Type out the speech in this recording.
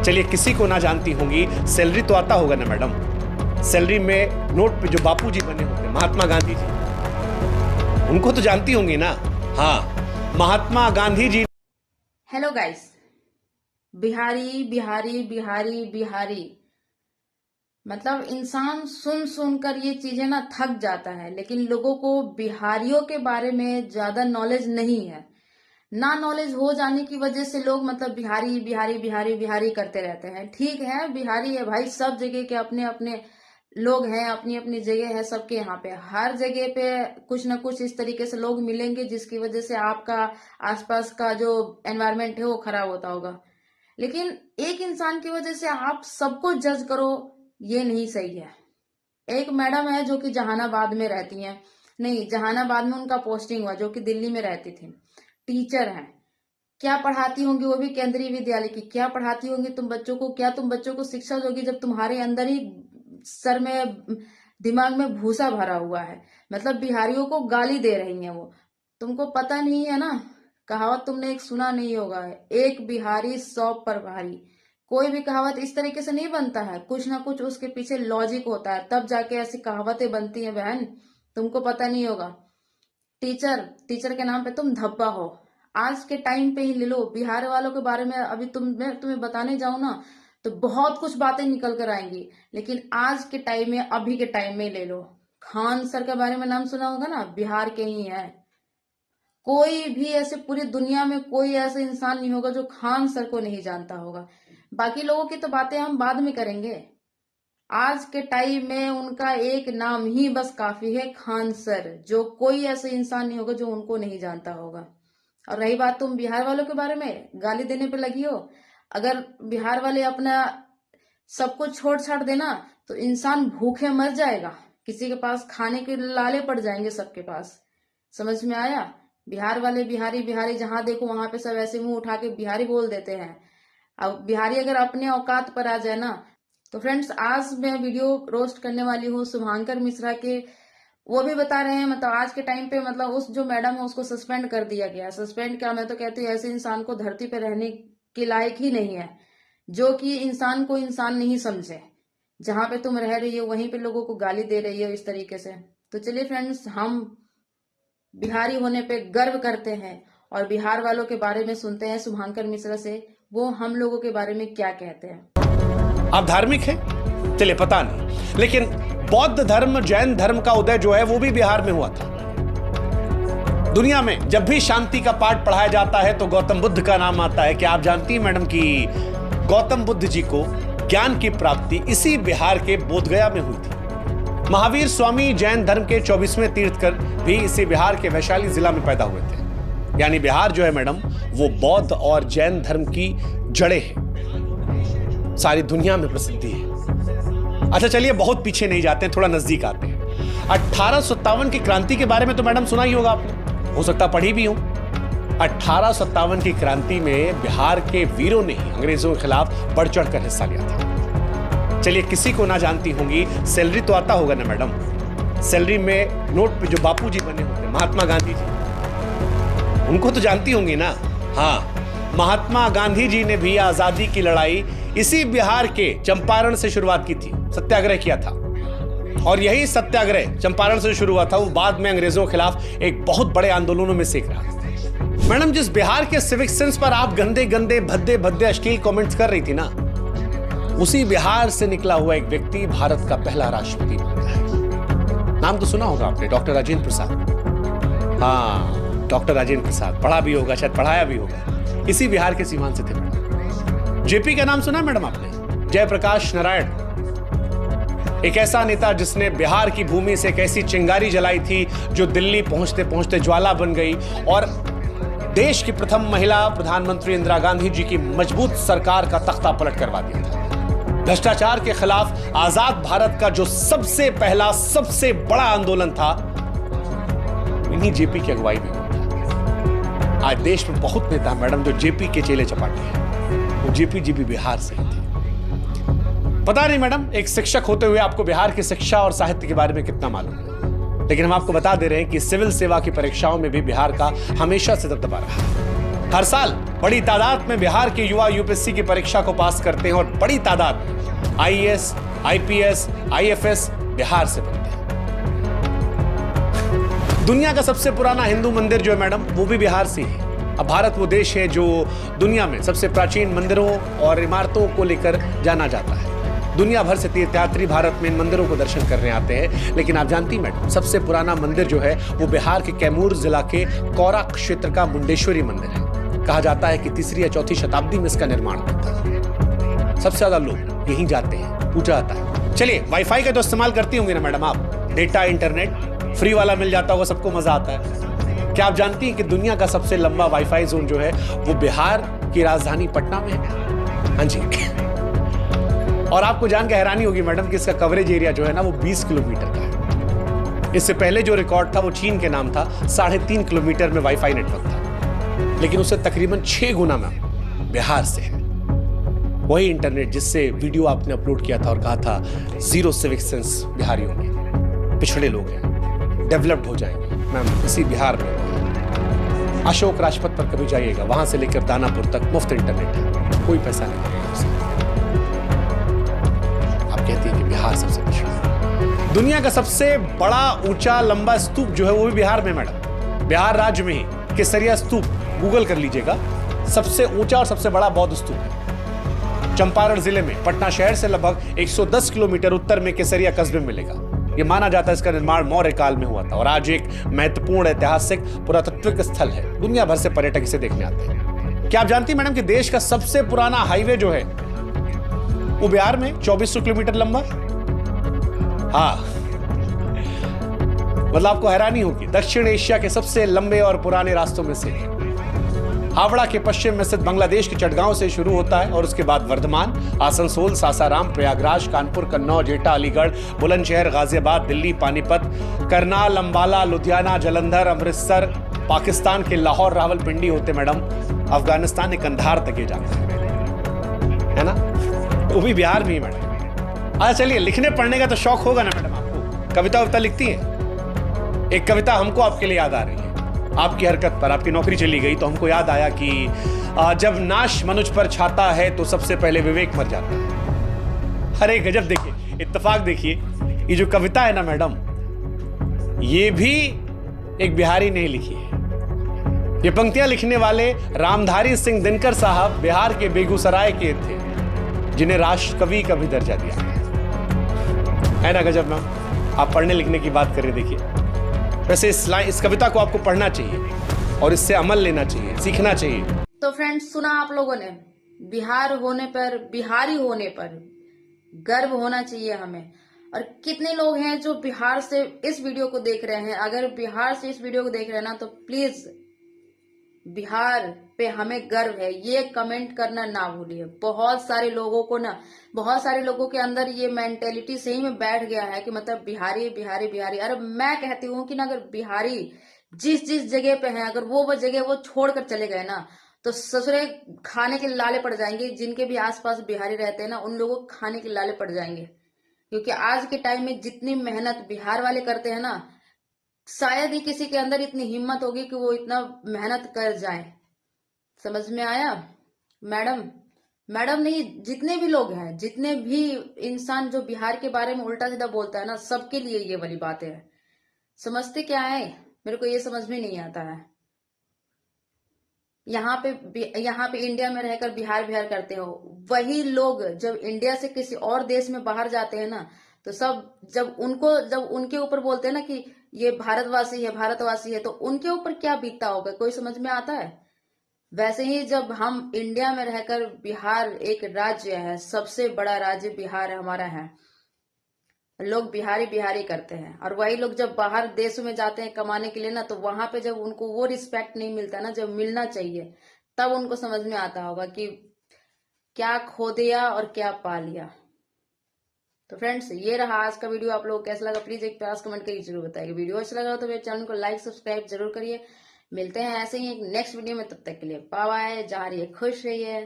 चलिए, किसी को ना जानती होंगी, सैलरी तो आता होगा ना मैडम। सैलरी में नोट पे जो बापूजी बने होते, महात्मा गांधी जी, उनको तो जानती होंगी ना। हाँ, महात्मा गांधी जी। हेलो गाइस, बिहारी बिहारी बिहारी बिहारी, मतलब इंसान सुन सुनकर ये चीजें ना थक जाता है। लेकिन लोगों को बिहारियों के बारे में ज्यादा नॉलेज नहीं है। ना नॉलेज हो जाने की वजह से लोग मतलब बिहारी बिहारी बिहारी बिहारी करते रहते हैं। ठीक है, बिहारी है भाई, सब जगह के अपने अपने लोग हैं, अपनी अपनी जगह है सबके। यहाँ पे हर जगह पे कुछ ना कुछ इस तरीके से लोग मिलेंगे जिसकी वजह से आपका आसपास का जो एनवायरनमेंट है वो खराब होता होगा। लेकिन एक इंसान की वजह से आप सबको जज करो, ये नहीं सही है। एक मैडम है जो कि जहानाबाद में रहती हैं, नहीं जहानाबाद में उनका पोस्टिंग हुआ, जो कि दिल्ली में रहती थी, टीचर हैं। क्या पढ़ाती होंगी, वो भी केंद्रीय विद्यालय की। क्या पढ़ाती होंगी तुम बच्चों को, क्या तुम बच्चों को शिक्षा दोगी जब तुम्हारे अंदर ही सर में दिमाग में भूसा भरा हुआ है। मतलब बिहारियों को गाली दे रही हैं वो। तुमको पता नहीं है ना, कहावत तुमने एक सुना नहीं होगा, एक बिहारी 100 पर भारी। कोई भी कहावत इस तरीके से नहीं बनता है, कुछ ना कुछ उसके पीछे लॉजिक होता है, तब जाके ऐसी कहावतें बनती हैं बहन। तुमको पता नहीं होगा। टीचर टीचर के नाम पे तुम धब्बा हो। आज के टाइम पे ही ले लो बिहार वालों के बारे में। अभी मैं तुम्हें बताने जाऊं ना तो बहुत कुछ बातें निकल कर आएंगी, लेकिन आज के टाइम में, अभी के टाइम में ले लो। खान सर के बारे में नाम सुना होगा ना, बिहार के ही है। कोई भी ऐसे पूरी दुनिया में कोई ऐसा इंसान नहीं होगा जो खान सर को नहीं जानता होगा। बाकी लोगों की तो बातें हम बाद में करेंगे। आज के टाइम में उनका एक नाम ही बस काफी है, खान सर। जो कोई ऐसा इंसान नहीं होगा जो उनको नहीं जानता होगा। और रही बात तुम बिहार वालों के बारे में गाली देने पे लगी हो, अगर बिहार वाले अपना सब कुछ छोड़ छाड़ देना तो इंसान भूखे मर जाएगा। किसी के पास खाने के लाले पड़ जाएंगे सबके पास। समझ में आया? बिहार वाले बिहारी बिहारी, जहां देखो वहां पे सब ऐसे मुंह उठा के बिहारी बोल देते हैं। अब बिहारी अगर अपने औकात पर आ जाए ना तो फ्रेंड्स, आज मैं वीडियो रोस्ट करने वाली हूँ शुभांकर मिश्रा के। वो भी बता रहे हैं, मतलब आज के टाइम पे मतलब उस जो मैडम है उसको सस्पेंड कर दिया गया। सस्पेंड क्या, मैं तो कहती हूँ ऐसे इंसान को धरती पे रहने के लायक ही नहीं है, जो कि इंसान को इंसान नहीं समझे। जहां पे तुम रह रही हो वहीं पे लोगों को गाली दे रही हो इस तरीके से। तो चलिए फ्रेंड्स, हम बिहारी होने पे गर्व करते हैं और बिहार वालों के बारे में सुनते हैं शुभांकर मिश्रा से, वो हम लोगों के बारे में क्या कहते हैं। आप धार्मिक हैं? चलिए, पता नहीं, लेकिन बौद्ध धर्म, जैन धर्म का उदय जो है वो भी बिहार में हुआ था। दुनिया में जब भी शांति का पाठ पढ़ाया जाता है तो गौतम बुद्ध का नाम आता है। क्या आप जानती हैं मैडम कि गौतम बुद्ध जी को ज्ञान की प्राप्ति इसी बिहार के बोधगया में हुई थी। महावीर स्वामी जैन धर्म के 24वें तीर्थकर भी इसी बिहार के वैशाली जिला में पैदा हुए थे। यानी बिहार जो है मैडम, वो बौद्ध और जैन धर्म की जड़ें हैं, सारी दुनिया में प्रसिद्धि है। अच्छा चलिए, बहुत पीछे नहीं जाते हैं, थोड़ा नजदीक आते हैं। 1857 की क्रांति के बारे में तो मैडम सुना ही होगा आपने, हो सकता पढ़ी भी हो। 1857 की क्रांति में बिहार के वीरों ने ही अंग्रेजों के खिलाफ बढ़ चढ़कर हिस्सा लिया था। चलिए, किसी को ना जानती होंगी, सैलरी तो आता होगा ना मैडम। सैलरी में नोट पे जो बापूजी बने होते, महात्मा गांधी जी, उनको तो जानती होंगी ना। हाँ, महात्मा गांधी जी ने भी आजादी की लड़ाई इसी बिहार के चंपारण से शुरुआत की थी, सत्याग्रह किया था। और यही सत्याग्रह चंपारण से शुरू हुआ था, वो बाद में अंग्रेजों के खिलाफ एक बहुत बड़े आंदोलनों में सेक रहा था। मैडम, जिस बिहार के सिविक सेंस पर आप गंदे गंदे भद्दे भद्दे अश्लील कमेंट्स कर रही थी ना, उसी बिहार से निकला हुआ एक व्यक्ति भारत का पहला राष्ट्रपति बनता है। नाम तो सुना होगा आपने, डॉक्टर राजेंद्र प्रसाद। हाँ, डॉक्टर राजेंद्र प्रसाद, पढ़ा भी होगा, शायद पढ़ाया भी होगा। इसी बिहार के सीमांत से थे मैडम। जेपी का नाम सुना मैडम आपने? जयप्रकाश नारायण, एक ऐसा नेता जिसने बिहार की भूमि से एक ऐसी चिंगारी जलाई थी जो दिल्ली पहुंचते पहुंचते ज्वाला बन गई और देश की प्रथम महिला प्रधानमंत्री इंदिरा गांधी जी की मजबूत सरकार का तख्ता पलट करवा दिया था। भ्रष्टाचार के खिलाफ आजाद भारत का जो सबसे पहला सबसे बड़ा आंदोलन था, इन्हीं जेपी की अगुवाई में हुआ था। आज देश में बहुत नेता मैडम जो जेपी के चेले चपाटे हैं, वो जेपी जी भी बिहार से ही थे। पता नहीं मैडम, एक शिक्षक होते हुए आपको बिहार की शिक्षा और साहित्य के बारे में कितना मालूम है, लेकिन हम आपको बता दे रहे हैं कि सिविल सेवा की परीक्षाओं में भी बिहार का हमेशा से दबदबा रहा है। हर साल बड़ी तादाद में बिहार के युवा यूपीएससी की परीक्षा को पास करते हैं और बड़ी तादाद में आईएएस, आईपीएस, आईएफएस बिहार से बनते हैं। दुनिया का सबसे पुराना हिंदू मंदिर जो है मैडम, वो भी बिहार से है। अब भारत वो देश है जो दुनिया में सबसे प्राचीन मंदिरों और इमारतों को लेकर जाना जाता है। दुनिया भर से तीर्थयात्री भारत में इन मंदिरों को दर्शन करने आते हैं। लेकिन आप जानती हैं मैडम, सबसे पुराना मंदिर जो है वो बिहार के कैमूर जिला के कौरा क्षेत्र का मुंडेश्वरी मंदिर है। कहा जाता है कि 3री या 4थी शताब्दी में इसका निर्माण हुआ था। सबसे ज्यादा लोग यहीं जाते हैं, पूजा जाता है। चलिए, वाईफाई का तो इस्तेमाल करती होंगी ना मैडम आप, डेटा इंटरनेट फ्री वाला मिल जाता होगा, सबको मजा आता है। क्या आप जानती हैं कि दुनिया का सबसे लंबा वाईफाई जोन जो है वो बिहार की राजधानी पटना में है? हाँ जी। और आपको जान के हैरानी होगी मैडम कि इसका कवरेज एरिया जो है ना वो 20 किलोमीटर का है। इससे पहले जो रिकॉर्ड था वो चीन के नाम था, 3.5 किलोमीटर में वाईफाई नेटवर्क था। लेकिन उससे तकरीबन 6 गुना में बिहार से है वही इंटरनेट जिससे वीडियो आपने अपलोड किया था और कहा था जीरो सिविक सेंस बिहारियों में, पिछड़े लोग हैं, डेवलप्ड हो जाएंगे। मैम, इसी बिहार में अशोक राजपथ पर कभी जाइएगा, वहां से लेकर दानापुर तक मुफ्त इंटरनेट है, कोई पैसा नहीं लगेगा उससे। आप कहती हैं कि बिहार सबसे पिछड़ा। दुनिया का सबसे बड़ा ऊंचा लंबा स्तूप जो है वो भी बिहार में मैडम, बिहार राज्य में ही केसरिया स्तूप, गूगल कर लीजिएगा, सबसे ऊंचा और सबसे बड़ा बौद्ध स्तूप है। चंपारण जिले में पटना शहर से लगभग 110 किलोमीटर उत्तर में केसरिया कस्बे में मिलेगा। यह माना जाता है इसका निर्माण मौर्य काल में हुआ था और आज एक महत्वपूर्ण ऐतिहासिक पुरातात्विक स्थल है। दुनिया भर से पर्यटक इसे देखने आते हैं। क्या आप जानती हैं मैडम कि देश का सबसे पुराना हाईवे जो है वो बिहार में 2400 किलोमीटर लंबा? हाँ, मतलब आपको हैरानी होगी, दक्षिण एशिया के सबसे लंबे और पुराने रास्तों में से हावड़ा के पश्चिम में स्थित बांग्लादेश के चटगांव से शुरू होता है और उसके बाद वर्धमान, आसनसोल, सासाराम, प्रयागराज, कानपुर, कन्नौज, एटा, अलीगढ़, बुलंदशहर, गाजियाबाद, दिल्ली, पानीपत, करनाल, अंबाला, लुधियाना, जालंधर, अमृतसर, पाकिस्तान के लाहौर, रावलपिंडी होते मैडम अफगानिस्तान के कंधार तक ये जाता है ना, वो भी बिहार में ही मैडम। अच्छा चलिए, लिखने पढ़ने का तो शौक होगा ना मैडम आपको, कविता वविता लिखती है? एक कविता हमको आपके लिए याद आ रही है। आपकी हरकत पर, आपकी नौकरी चली गई तो हमको याद आया कि जब नाश मनुष्य पर छाता है तो सबसे पहले विवेक मर जाता है। अरे गजब, देखिए इत्तेफाक, देखिए ये जो कविता है ना मैडम, ये भी एक बिहारी ने लिखी है। ये पंक्तियां लिखने वाले रामधारी सिंह दिनकर साहब बिहार के बेगूसराय के थे, जिन्हें राष्ट्र कवि का भी दर्जा दिया है ना। गजब मैम, आप पढ़ने लिखने की बात कर रहे, देखिए। वैसे इस कविता को आपको पढ़ना चाहिए और इससे अमल लेना चाहिए, सीखना चाहिए। तो फ्रेंड्स, सुना आप लोगों ने, बिहार होने पर, बिहारी होने पर गर्व होना चाहिए हमें। और कितने लोग हैं जो बिहार से इस वीडियो को देख रहे हैं? अगर बिहार से इस वीडियो को देख रहे हैं ना, तो प्लीज बिहार पे हमें गर्व है, ये कमेंट करना ना भूलिए। बहुत सारे लोगों को ना, बहुत सारे लोगों के अंदर ये मेंटेलिटी सही में बैठ गया है कि मतलब बिहारी बिहारी बिहारी। अरे मैं कहती हूँ कि ना, अगर बिहारी जिस जिस जगह पे है, अगर वो जगह वो छोड़कर चले गए ना, तो ससुरे खाने के लाले पड़ जाएंगे। जिनके भी आसपास बिहारी रहते हैं ना, उन लोगों को खाने के लाले पड़ जाएंगे। क्योंकि आज के टाइम में जितनी मेहनत बिहार वाले करते हैं ना, शायद ही किसी के अंदर इतनी हिम्मत होगी कि वो इतना मेहनत कर जाए। समझ में आया मैडम? मैडम नहीं, जितने भी लोग हैं, जितने भी इंसान जो बिहार के बारे में उल्टा सीधा बोलता है ना, सबके लिए ये वाली बातें है। समझते क्या है, मेरे को ये समझ में नहीं आता है। यहाँ पे इंडिया में रहकर बिहार बिहार करते हो, वही लोग जब इंडिया से किसी और देश में बाहर जाते हैं ना, तो सब जब उनके ऊपर बोलते हैं ना कि ये भारतवासी है, भारतवासी है, तो उनके ऊपर क्या बीतता होगा, कोई समझ में आता है? वैसे ही जब हम इंडिया में रहकर, बिहार एक राज्य है, सबसे बड़ा राज्य बिहार हमारा है, लोग बिहारी बिहारी करते हैं। और वही लोग जब बाहर देशों में जाते हैं कमाने के लिए ना, तो वहां पे जब उनको वो रिस्पेक्ट नहीं मिलता ना, जब मिलना चाहिए, तब उनको समझ में आता होगा कि क्या खो दिया और क्या पा लिया। तो फ्रेंड्स, ये रहा आज का वीडियो। आप लोगों को कैसा लगा प्लीज एक प्यार कमेंट करके जरूर बताइए। वीडियो अच्छा लगा तो मेरे चैनल को लाइक सब्सक्राइब जरूर करिए। मिलते हैं ऐसे ही एक नेक्स्ट वीडियो में, तब तक के लिए बाय बाय। जहाँ रहिए खुश रहिए।